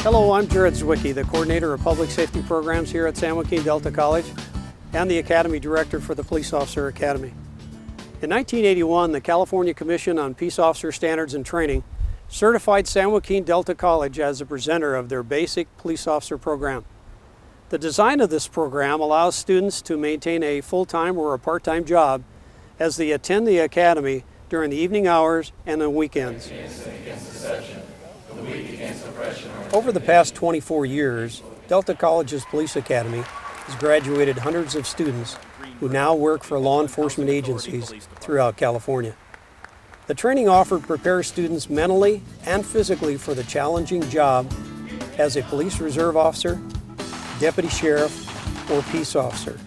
Hello, I'm Jared Zwicky, the Coordinator of Public Safety Programs here at San Joaquin Delta College and the Academy Director for the Police Officer Academy. In 1981, the California Commission on Peace Officer Standards and Training certified San Joaquin Delta College as a presenter of their basic police officer program. The design of this program allows students to maintain a full-time or a part-time job as they attend the Academy during the evening hours and on weekends. Over the past 24 years, Delta College's Police Academy has graduated hundreds of students who now work for law enforcement agencies throughout California. The training offered prepares students mentally and physically for the challenging job as a police reserve officer, deputy sheriff, or peace officer.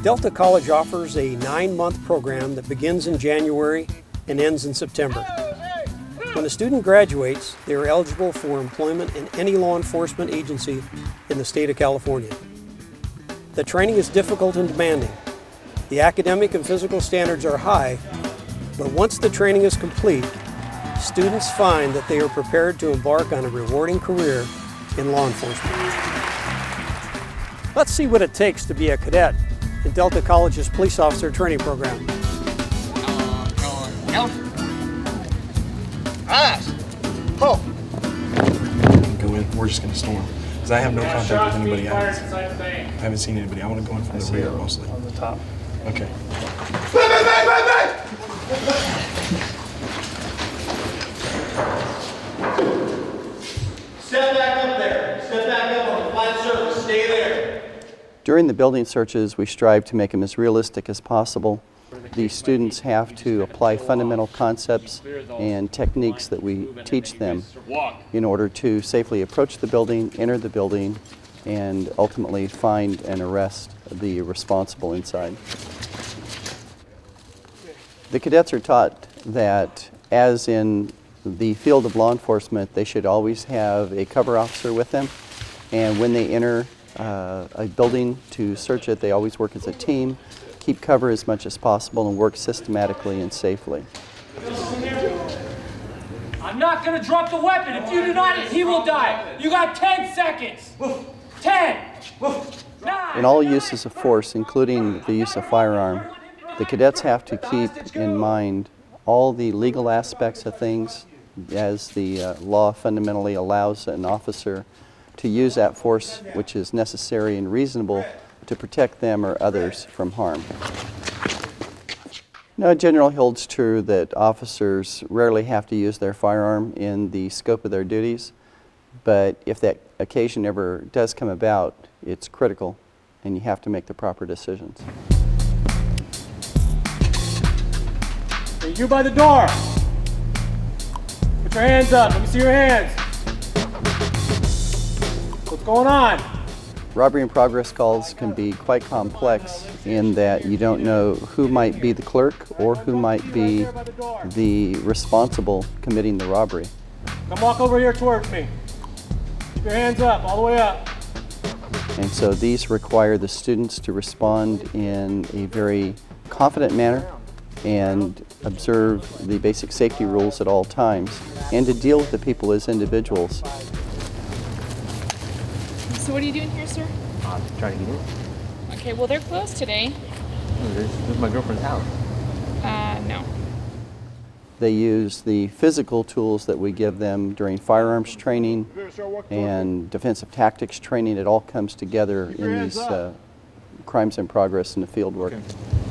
Delta College offers a 9-month program that begins in January and ends in September. When a student graduates, they are eligible for employment in any law enforcement agency in the state of California. The training is difficult and demanding. The academic and physical standards are high, but once the training is complete, students find that they are prepared to embark on a rewarding career in law enforcement. Let's see what it takes to be a cadet in Delta College's Police Officer Training Program. Go in, we're just gonna storm. Because I have no contact with anybody. I haven't seen anybody. I want to go in from the rear mostly. On the top. Okay. Step back up there. Step back up on the flat surface. Stay there. During the building searches, we strive to make them as realistic as possible. The students have to apply fundamental concepts and techniques that we teach them in order to safely approach the building, enter the building, and ultimately find and arrest the responsible inside. The cadets are taught that, as in the field of law enforcement, they should always have a cover officer with them, and when they enter a building to search it, they always work as a team, keep cover as much as possible, and work systematically and safely. I'm not going to drop the weapon. If you do not, he will die. You got 10 seconds. 10. 9. In all uses of force, including the use of firearm, the cadets have to keep in mind all the legal aspects of things, as the law fundamentally allows an officer to use that force which is necessary and reasonable to protect them or others from harm. Now, it generally holds true that officers rarely have to use their firearm in the scope of their duties, but if that occasion ever does come about, it's critical and you have to make the proper decisions. Hey, you by the door. Put your hands up. Let me see your hands. What's going on? Robbery in progress calls can be quite complex in that you don't know who might be the clerk or who might be the responsible committing the robbery. Come walk over here towards me. Keep your hands up, all the way up. And so these require the students to respond in a very confident manner and observe the basic safety rules at all times, and to deal with the people as individuals. So what are you doing here, sir? I'm trying to get in. Okay, well, they're closed today. This is my girlfriend's house. No. They use the physical tools that we give them during firearms training and defensive tactics training. It all comes together in these crimes in progress in the field work. Okay.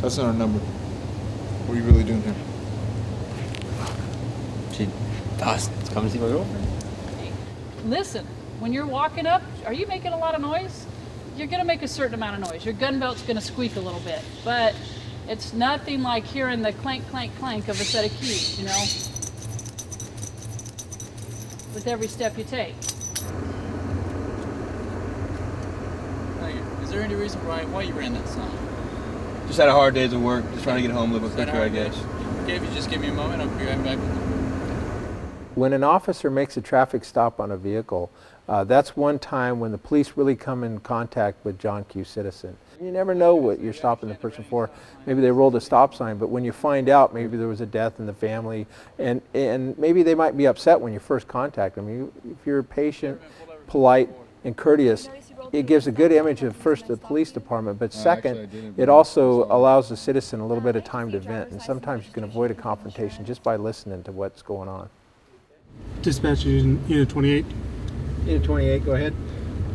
That's not our number. What are you really doing here? She thought to come see my girlfriend. Listen, when you're walking up, are you making a lot of noise? You're gonna make a certain amount of noise. Your gun belt's gonna squeak a little bit, but it's nothing like hearing the clank, clank, clank of a set of keys, you know, with every step you take. Is there any reason why you ran that song? Just had a hard days of work, just trying to get home a little bit quicker, I guess. Okay, if you just give me a moment, I'll be right back with you. When an officer makes a traffic stop on a vehicle, that's one time when the police really come in contact with John Q. Citizen. You never know what you're stopping the person for. Maybe they rolled a stop sign, but when you find out maybe there was a death in the family, and maybe they might be upset when you first contact them. If you're patient, polite, and courteous, it gives a good image of first the police department, but second, it also allows the citizen a little bit of time to vent, and sometimes you can avoid a confrontation just by listening to what's going on. Dispatch Unit 28. Unit 28, go ahead.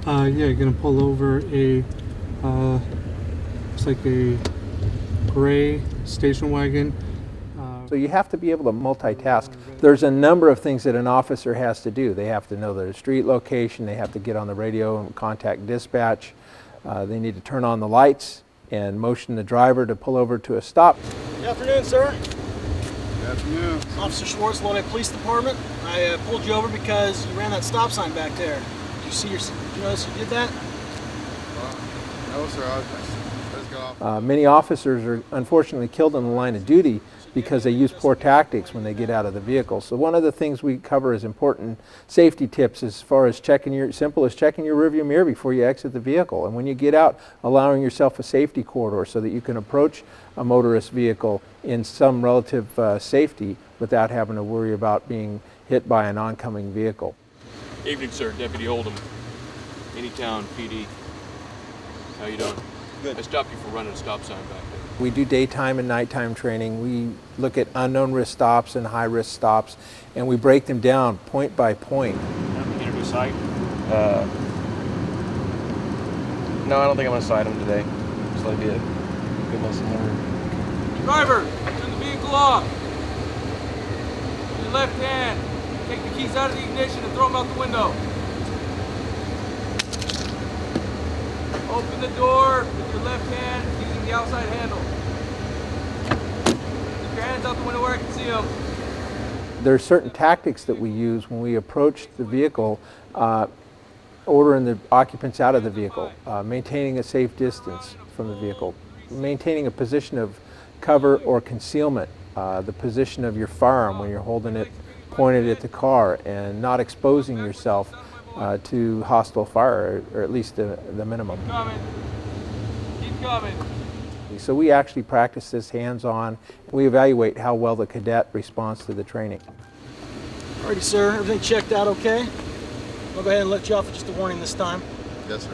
Yeah, you're gonna pull over a, it's like a gray station wagon. So you have to be able to multitask. There's a number of things that an officer has to do. They have to know their street location, they have to get on the radio and contact dispatch, they need to turn on the lights and motion the driver to pull over to a stop. Good afternoon, sir. Good afternoon. Officer Schwartz, Lone Police Department. I pulled you over because you ran that stop sign back there. Did you notice you did that? No, sir. I just got off. Many officers are unfortunately killed in the line of duty because they use poor tactics when they get out of the vehicle. So one of the things we cover as important safety tips as far as simple as checking your rearview mirror before you exit the vehicle. And when you get out, allowing yourself a safety corridor so that you can approach a motorist vehicle in some relative safety without having to worry about being hit by an oncoming vehicle. Evening, sir. Deputy Oldham, Anytown PD. How you doing? Good. I stopped you for running a stop sign back there. We do daytime and nighttime training. We look at unknown risk stops and high risk stops, and we break them down point by point. Interview site? No, I don't think I'm gonna cite him today. Just let it be a good lesson learned. Driver, turn the vehicle off. With your left hand, take the keys out of the ignition and throw them out the window. Open the door with your left hand using the outside handle. Keep your hands out the window where I can see them. There are certain tactics that we use when we approach the vehicle, ordering the occupants out of the vehicle, maintaining a safe distance from the vehicle, maintaining a position of cover or concealment, the position of your firearm when you're holding it pointed at the car, and not exposing yourself to hostile fire, or at least the minimum. Keep coming. Keep coming. So we actually practice this hands-on. We evaluate how well the cadet responds to the training. Alrighty, sir. Everything checked out okay? I'll go ahead and let you off with just a warning this time. Yes, sir.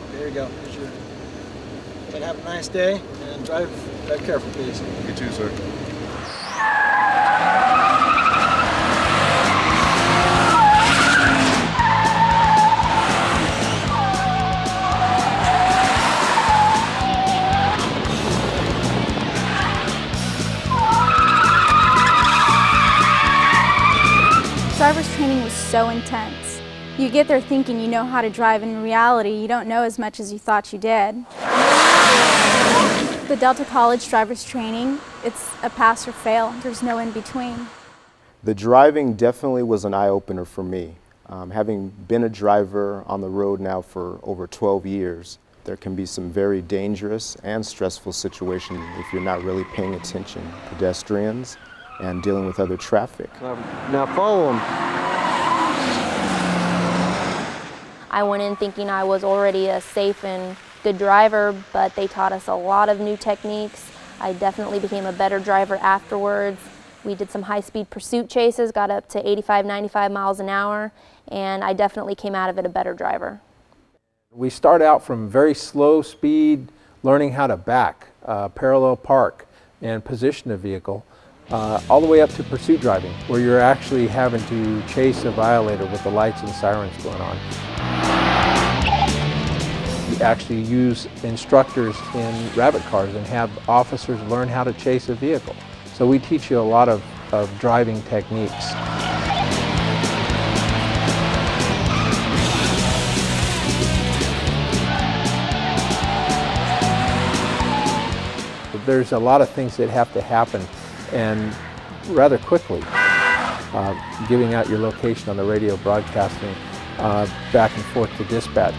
Okay, here you go. Here's your... And have a nice day, and drive careful, please. You too, sir. Driver's training was so intense. You get there thinking you know how to drive, and in reality, you don't know as much as you thought you did. The Delta College driver's training, it's a pass or fail. There's no in between. The driving definitely was an eye-opener for me. Having been a driver on the road now for over 12 years, there can be some very dangerous and stressful situations if you're not really paying attention. Pedestrians and dealing with other traffic. Now follow them. I went in thinking I was already a safe and good driver, but they taught us a lot of new techniques. I definitely became a better driver afterwards. We did some high-speed pursuit chases, got up to 85, 95 miles an hour, and I definitely came out of it a better driver. We start out from very slow speed, learning how to back, parallel park, and position a vehicle, all the way up to pursuit driving, where you're actually having to chase a violator with the lights and sirens going on. We actually use instructors in rabbit cars and have officers learn how to chase a vehicle. So we teach you a lot of driving techniques. There's a lot of things that have to happen, and rather quickly. Giving out your location on the radio, broadcasting back and forth to dispatch.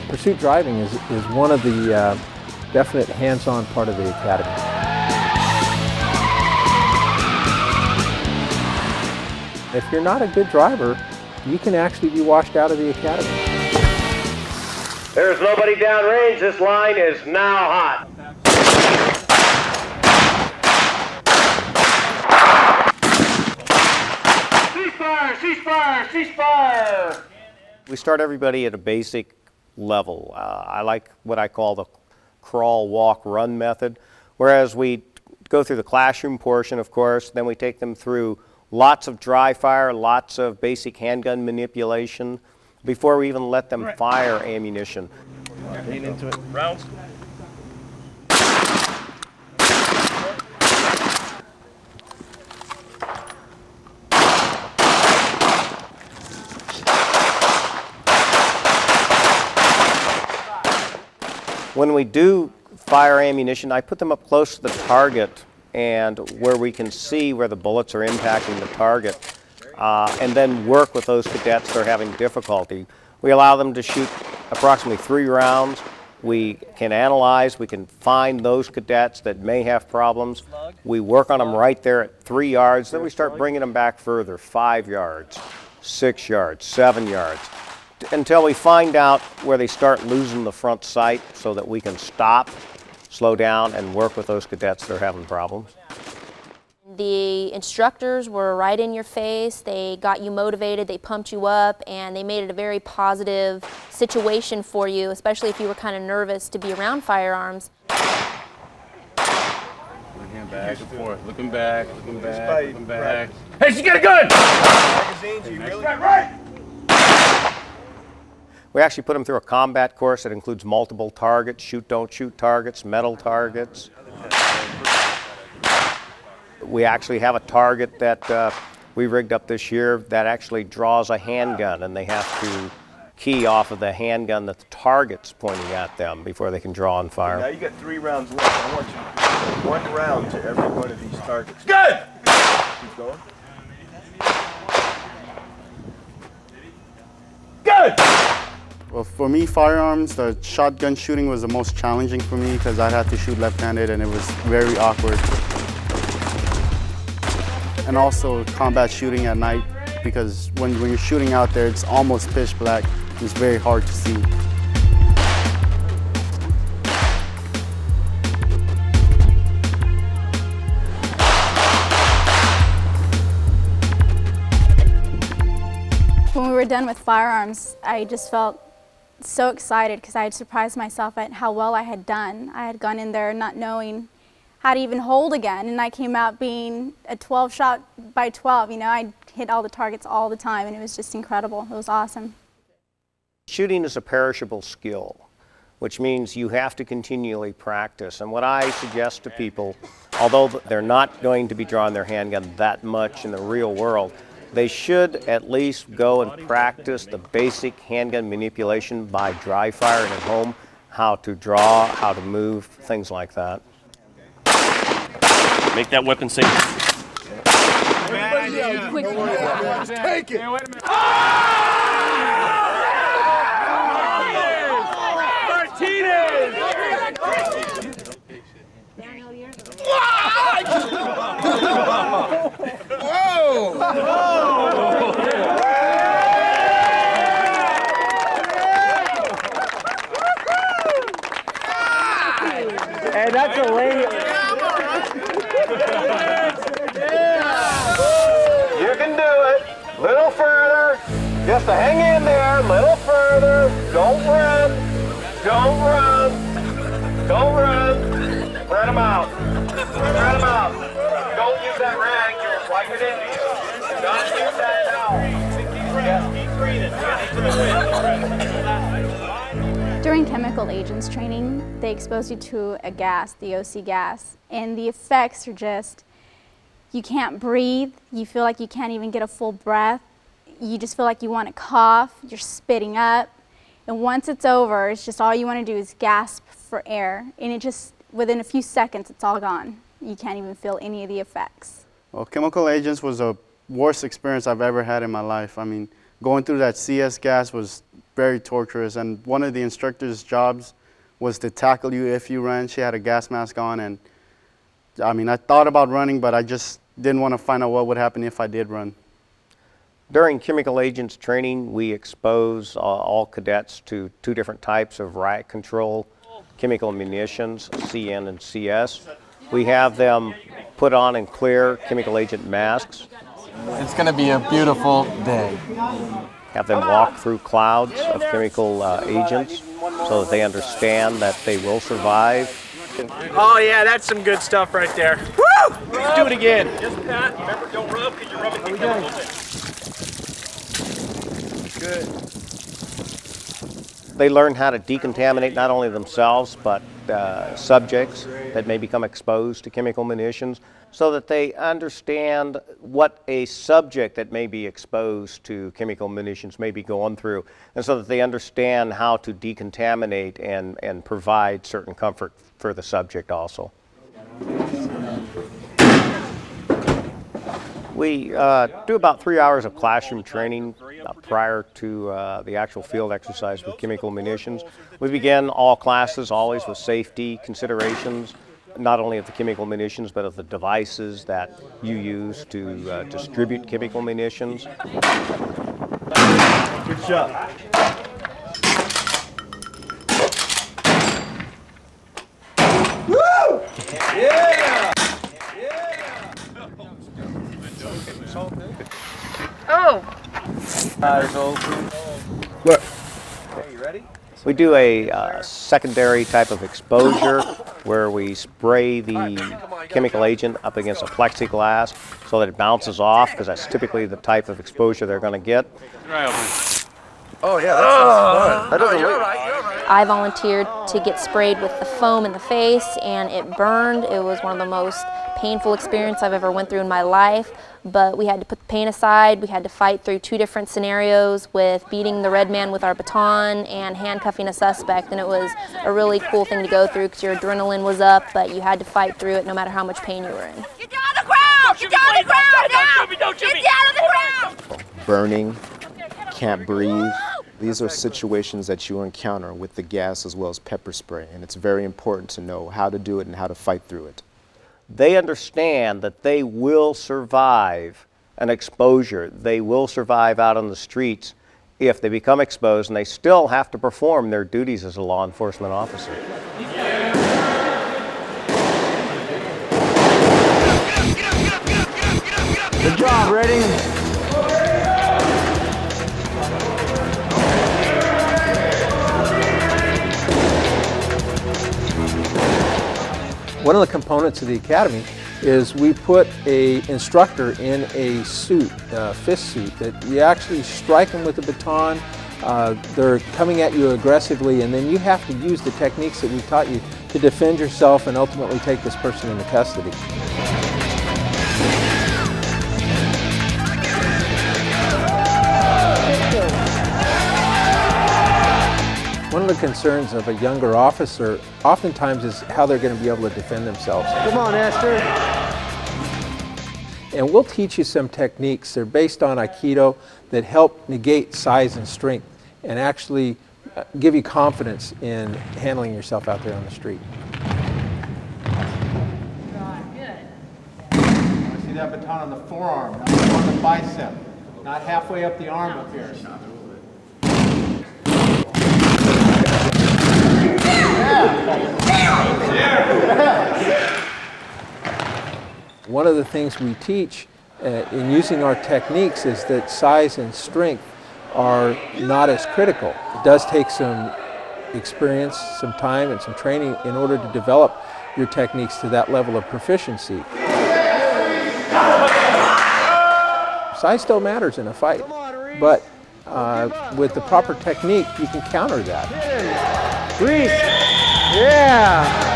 Pursuit driving is one of the definite hands-on part of the academy. If you're not a good driver, you can actually be washed out of the academy. There's nobody downrange. This line is now hot. Ceasefire! Ceasefire! Ceasefire! We start everybody at a basic level. I like what I call the crawl, walk, run method, whereas we go through the classroom portion, of course, then we take them through lots of dry fire, lots of basic handgun manipulation before we even let them fire ammunition. Getting into it. Rounds. When we do fire ammunition, I put them up close to the target and where we can see where the bullets are impacting the target, and then work with those cadets that are having difficulty. We allow them to shoot approximately 3 rounds. We can analyze, we can find those cadets that may have problems. We work on them right there at 3 yards, then we start bringing them back further, 5 yards, 6 yards, 7 yards, until we find out where they start losing the front sight so that we can stop, slow down, and work with those cadets that are having problems. The instructors were right in your face. They got you motivated, they pumped you up, and they made it a very positive situation for you, especially if you were kind of nervous to be around firearms. Looking back and forth, looking back, looking back, looking back. Hey, she got a gun! Magazines, you really? Right! We actually put them through a combat course that includes multiple targets, shoot, don't shoot targets, metal targets. We actually have a target that we rigged up this year that actually draws a handgun, and they have to key off of the handgun that the target's pointing at them before they can draw and fire. Now you got 3 rounds left. I want you to give 1 round to every one of these targets. Good! Keep going. Good! Well, for me, firearms, the shotgun shooting was the most challenging for me because I had to shoot left-handed and it was very awkward. And also combat shooting at night because when you're shooting out there, it's almost pitch black. It's very hard to see. When we were done with firearms, I just felt so excited because I had surprised myself at how well I had done. I had gone in there not knowing how to even hold a gun, and I came out being a 12 shot by 12. You know, I hit all the targets all the time, and it was just incredible. It was awesome. Shooting is a perishable skill, which means you have to continually practice. And what I suggest to people, although they're not going to be drawing their handgun that much in the real world, they should at least go and practice the basic handgun manipulation by dry firing at home, how to draw, how to move, things like that. Make that weapon safe. Take it! And that's a lady. You can do it. Little further. Just to hang in there. Little further. Don't run. Don't run. Don't run. Spread them out. Spread them out. Don't use that rag. You're wiping it into you. Don't use that towel. Keep breathing. During chemical agents training, they expose you to a gas, the OC gas, and the effects are just, you can't breathe, you feel like you can't even get a full breath, you just feel like you want to cough, you're spitting up, and once it's over, it's just all you want to do is gasp for air, and it just, within a few seconds, it's all gone. You can't even feel any of the effects. Well, chemical agents was the worst experience I've ever had in my life. I mean, going through that CS gas was very torturous, and one of the instructor's jobs was to tackle you if you ran. She had a gas mask on, and I mean, I thought about running, but I just didn't want to find out what would happen if I did run. During chemical agents training, we expose all cadets to 2 different types of riot control chemical munitions, CN and CS. We have them put on and clear chemical agent masks. It's going to be a beautiful day. Have them walk through clouds of chemical agents so that they understand that they will survive. Oh yeah, that's some good stuff right there. Woo! Let's do it again. Just pat. Remember, don't rub because you're rubbing the chemicals in. Good. They learn how to decontaminate not only themselves, but subjects that may become exposed to chemical munitions, so that they understand what a subject that may be exposed to chemical munitions may be going through, and so that they understand how to decontaminate and provide certain comfort for the subject also. We do about 3 hours of classroom training prior to the actual field exercise with chemical munitions. We begin all classes always with safety considerations, not only of the chemical munitions, but of the devices that you use to distribute chemical munitions. Good shot. Woo! Yeah! Oh! Eyes open. Look. Okay, you ready? We do a secondary type of exposure where we spray the chemical agent up against a plexiglass so that it bounces off, because that's typically the type of exposure they're going to get. Oh yeah, that sounds fun. That doesn't look. I volunteered to get sprayed with the foam in the face, and it burned. It was one of the most painful experiences I've ever went through in my life, but we had to put the pain aside. We had to fight through 2 different scenarios with beating the red man with our baton and handcuffing a suspect, and it was a really cool thing to go through because your adrenaline was up, but you had to fight through it no matter how much pain you were in. Get down on the ground! Get down on the ground now! Get down on the ground! Burning, can't breathe. These are situations that you encounter with the gas as well as pepper spray, and it's very important to know how to do it and how to fight through it. They understand that they will survive an exposure. They will survive out on the streets if they become exposed, and they still have to perform their duties as a law enforcement officer. Good job, ready? One of the components of the academy is we put an instructor in a suit, a fist suit, that you actually strike them with a baton. They're coming at you aggressively, and then you have to use the techniques that we taught you to defend yourself and ultimately take this person into custody. One of the concerns of a younger officer oftentimes is how they're going to be able to defend themselves. Come on, Esther. And we'll teach you some techniques. They're based on Aikido that help negate size and strength and actually give you confidence in handling yourself out there on the street. See that baton on the forearm, not on the bicep, not halfway up the arm up here. One of the things we teach in using our techniques is that size and strength are not as critical. It does take some experience, some time, and some training in order to develop your techniques to that level of proficiency. Size still matters in a fight, but with the proper technique, you can counter that. Reese! Yeah!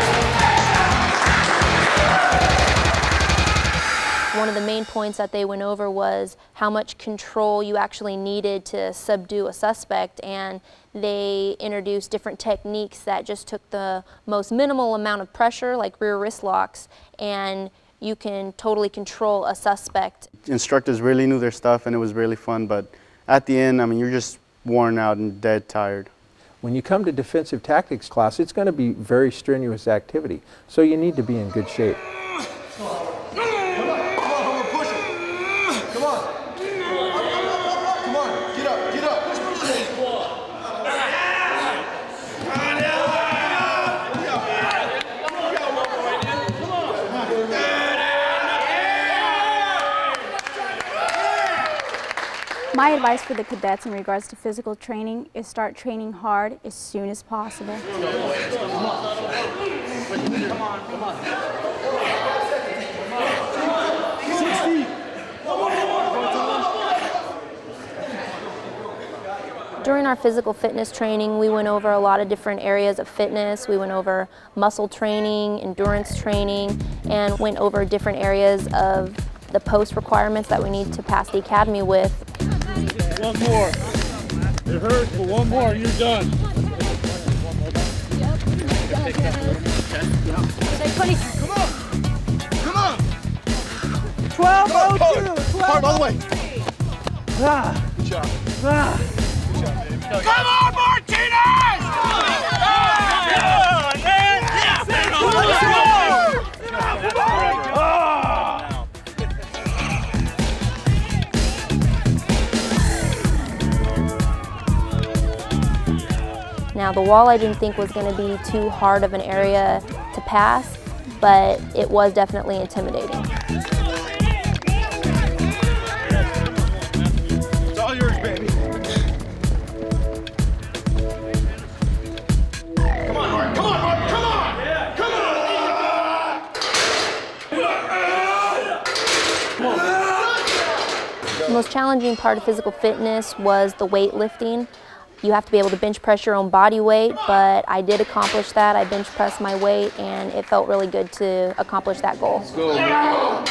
One of the main points that they went over was how much control you actually needed to subdue a suspect, and they introduced different techniques that just took the most minimal amount of pressure, like rear wrist locks, and you can totally control a suspect. Instructors really knew their stuff, and it was really fun, but at the end, I mean, you're just worn out and dead tired. When you come to defensive tactics class, it's going to be very strenuous activity, so you need to be in good shape. My advice for the cadets in regards to physical training is start training hard as soon as possible. During our physical fitness training, we went over a lot of different areas of fitness. We went over muscle training, endurance training, and went over different areas of the post requirements that we need to pass the academy with. One more. It hurts, but one more, you're done. Come on. Come on. 12:02. Hard all the way. Ah. Good job. Ah. Come on, Martinez! Now, the wall I didn't think was going to be too hard of an area to pass, but it was definitely intimidating. It's all yours, baby. Come on, Mark. Come on, Mark. Come on. Come on. The most challenging part of physical fitness was the weightlifting. You have to be able to bench press your own body weight, but I did accomplish that. I bench pressed my weight, and it felt really good to accomplish that goal. Let's go, man.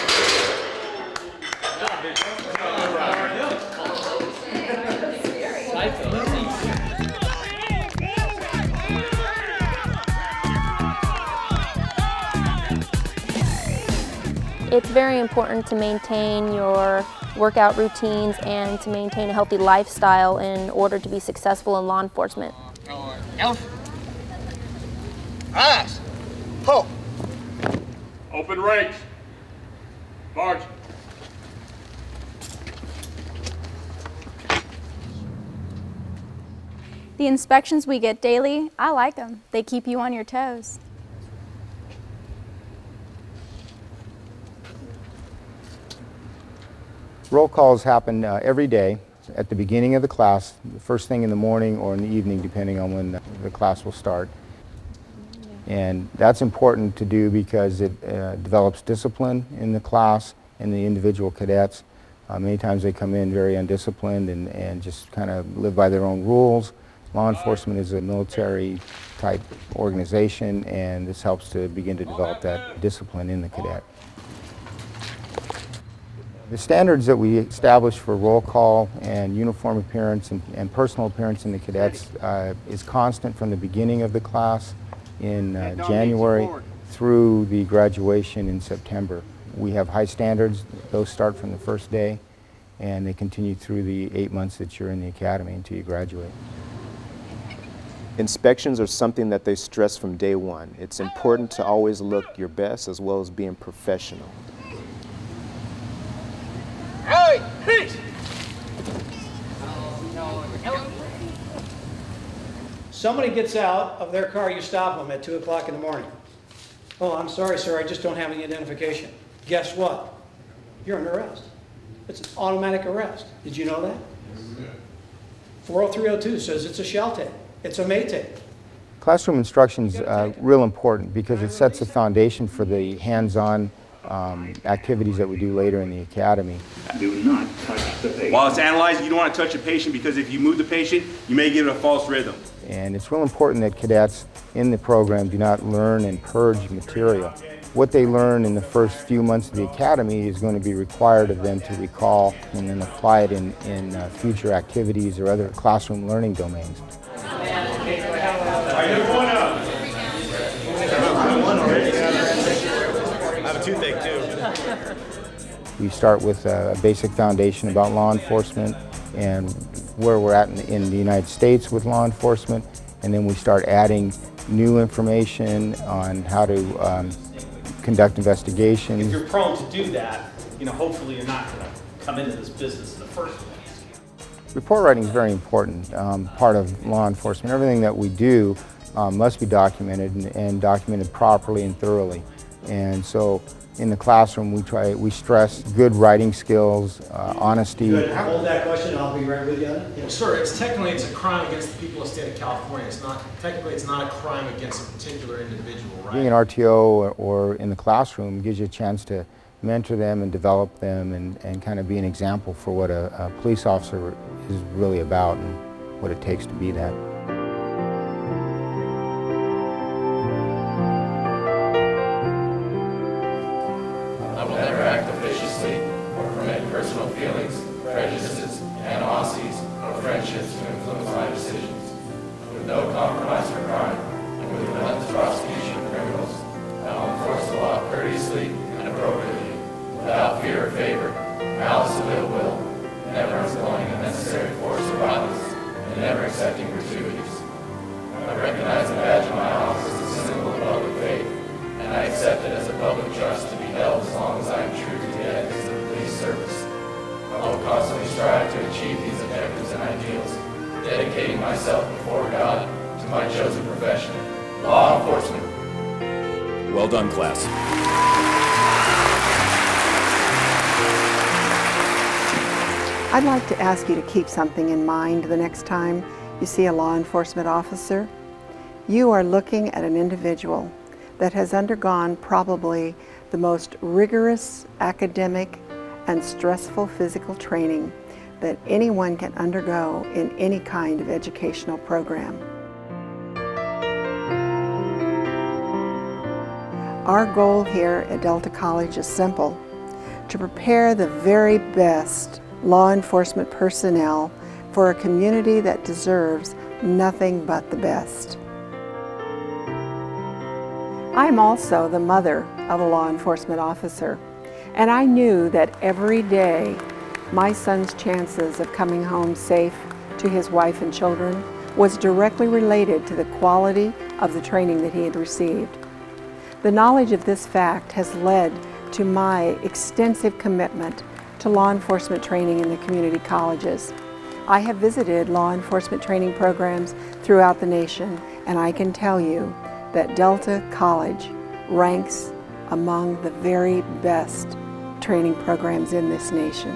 It's very important to maintain your workout routines and to maintain a healthy lifestyle in order to be successful in law enforcement. Eyes. Pull. Open ranks. March. The inspections we get daily, I like them. They keep you on your toes. Roll calls happen every day at the beginning of the class, the first thing in the morning or in the evening, depending on when the class will start. And that's important to do because it develops discipline in the class and the individual cadets. Many times they come in very undisciplined and just kind of live by their own rules. Law enforcement is a military type organization, and this helps to begin to develop that discipline in the cadet. The standards that we establish for roll call and uniform appearance and personal appearance in the cadets is constant from the beginning of the class in January through the graduation in September. We have high standards. Those start from the first day, and they continue through the 8 months that you're in the academy until you graduate. Inspections are something that they stress from day one. It's important to always look your best as well as being professional. Hey, peace. Somebody gets out of their car, you stop them at 2 o'clock in the morning. Oh, I'm sorry, sir, I just don't have any identification. Guess what? You're under arrest. It's an automatic arrest. Did you know that? 40302 says it's a shell tape. It's a may tape. Classroom instruction is real important because it sets the foundation for the hands-on activities that we do later in the academy. Do not touch the patient. While it's analyzing, you don't want to touch the patient because if you move the patient, you may give it a false rhythm. And it's real important that cadets in the program do not learn and purge material. What they learn in the first few months of the academy is going to be required of them to recall and then apply it in future activities or other classroom learning domains. Toothache too. We start with a basic foundation about law enforcement and where we're at in the United States with law enforcement, and then we start adding new information on how to conduct investigations. If you're prone to do that, hopefully you're not going to come into this business in the first place. Report writing is very important, part of law enforcement. Everything that we do must be documented and documented properly and thoroughly. And so in the classroom we stress good writing skills, honesty. Good. Hold that question, I'll be right with you on it. Yeah. Sir, it's a crime against the people of the state of California. It's not a crime against a particular individual, right? Being an RTO or in the classroom gives you a chance to mentor them and develop them and kind of be an example for what a police officer is really about and what it takes to be that. I will never act officiously or permit personal feelings, prejudices, animosities, or friendships to influence my decisions. With no compromise for crime and with relentless prosecution of criminals, I will enforce the law courteously and appropriately, without fear or favor, malice of ill will, never employing unnecessary force or violence, and never accepting gratuities. I recognize the badge of my office as a symbol of public faith, and I accept it as a public trust to be held as long as I am true to the ethics of the police service. I will constantly strive to achieve these objectives and ideals, dedicating myself before God to my chosen profession, law enforcement. Well done, class. I'd like to ask you to keep something in mind the next time you see a law enforcement officer. You are looking at an individual that has undergone probably the most rigorous academic and stressful physical training that anyone can undergo in any kind of educational program. Our goal here at Delta College is simple: to prepare the very best law enforcement personnel for a community that deserves nothing but the best. I'm also the mother of a law enforcement officer, and I knew that every day my son's chances of coming home safe to his wife and children was directly related to the quality of the training that he had received. The knowledge of this fact has led to my extensive commitment to law enforcement training in the community colleges. I have visited law enforcement training programs throughout the nation, and I can tell you that Delta College ranks among the very best training programs in this nation.